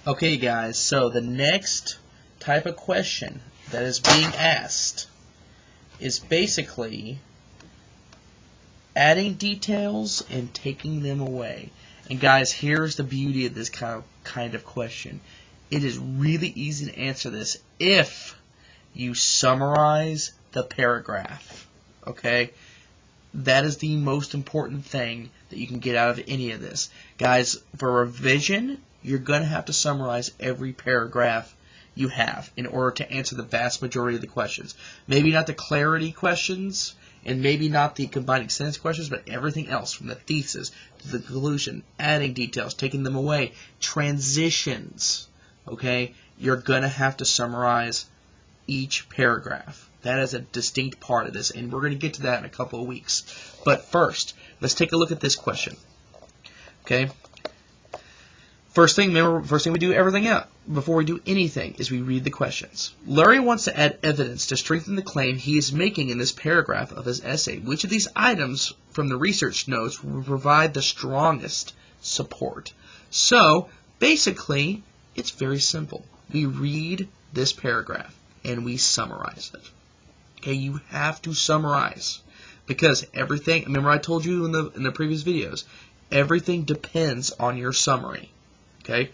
Okay, guys, so the next type of question that is being asked is basically adding details and taking them away. And guys, here's the beauty of this kind of question. It is really easy to answer this if you summarize the paragraph. Okay? That is the most important thing that you can get out of any of this. Guys, for revision, you're going to have to summarize every paragraph you have in order to answer the vast majority of the questions. Maybe not the clarity questions, and maybe not the combining sentence questions, but everything else from the thesis to the conclusion, adding details, taking them away, transitions. Okay? You're going to have to summarize each paragraph. That is a distinct part of this, and we're going to get to that in a couple of weeks. But first, let's take a look at this question. Okay? First thing we do everything out before we do anything is we read the questions. Larry wants to add evidence to strengthen the claim he is making in this paragraph of his essay. Which of these items from the research notes will provide the strongest support? So, basically, it's very simple. We read this paragraph and we summarize it. Okay, you have to summarize because everything, remember I told you in the previous videos, everything depends on your summary. Okay,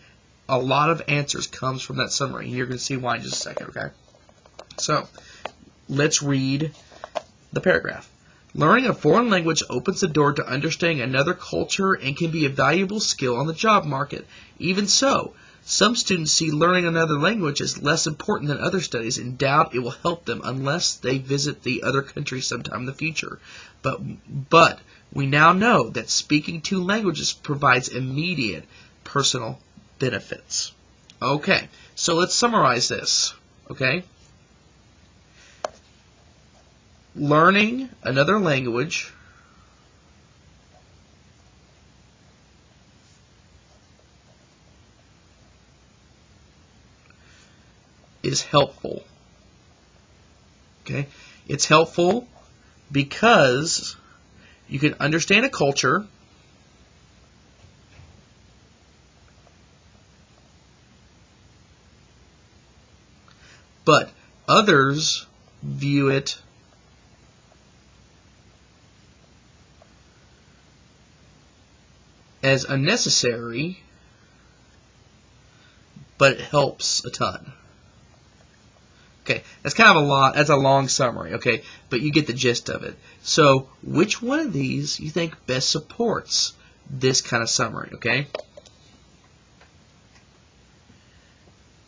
a lot of answers comes from that summary, and you're going to see why in just a second. Okay, so let's read the paragraph. Learning a foreign language opens the door to understanding another culture and can be a valuable skill on the job market. Even so, some students see learning another language as less important than other studies and doubt it will help them unless they visit the other country sometime in the future. But we now know that speaking two languages provides immediate personal benefits. Okay, so let's summarize this. Okay? Learning another language is helpful. Okay? It's helpful because you can understand a culture, but others view it as unnecessary, but it helps a ton. Okay, that's kind of a lot. That's a long summary, okay, but you get the gist of it. So, which one of these you think best supports this kind of summary, okay?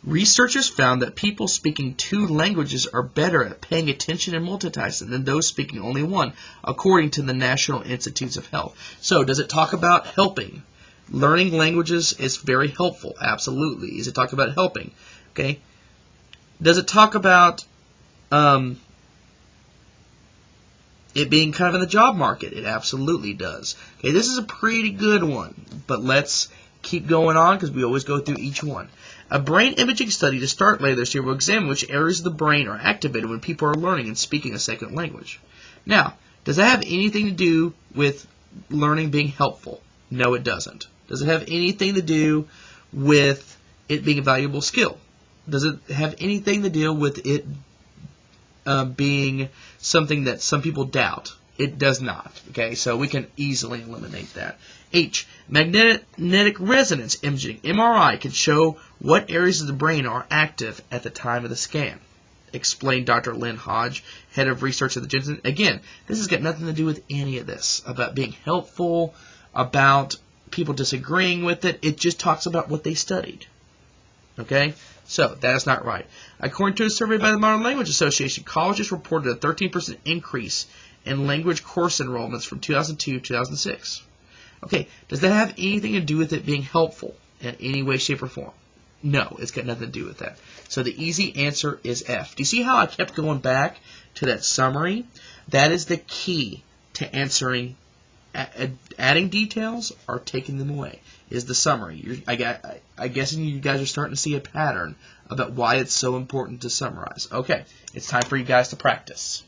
Researchers found that people speaking two languages are better at paying attention and multitasking than those speaking only one, according to the National Institutes of Health. So, does it talk about helping? Learning languages is very helpful. Absolutely. Does it talk about helping? Okay. Does it talk about it being kind of in the job market? It absolutely does. Okay, this is a pretty good one, but let's keep going on because we always go through each one. A brain imaging study to start later this year will examine which areas of the brain are activated when people are learning and speaking a second language. Now, does that have anything to do with learning being helpful? No, it doesn't. Does it have anything to do with it being a valuable skill? Does it have anything to do with it being something that some people doubt? It does not. Okay, so we can easily eliminate that. H. Magnetic resonance imaging, MRI, can show what areas of the brain are active at the time of the scan. Explained Dr. Lynn Hodge, head of research at the Jensen. Again, this has got nothing to do with any of this, about being helpful, about people disagreeing with it. It just talks about what they studied. Okay? So, that is not right. According to a survey by the Modern Language Association, colleges reported a 13% increase in language course enrollments from 2002 to 2006. Okay, does that have anything to do with it being helpful in any way, shape, or form? No, it's got nothing to do with that. So the easy answer is F. Do you see how I kept going back to that summary? That is the key to answering, adding details or taking them away, is the summary. I guess you guys are starting to see a pattern about why it's so important to summarize. Okay, it's time for you guys to practice.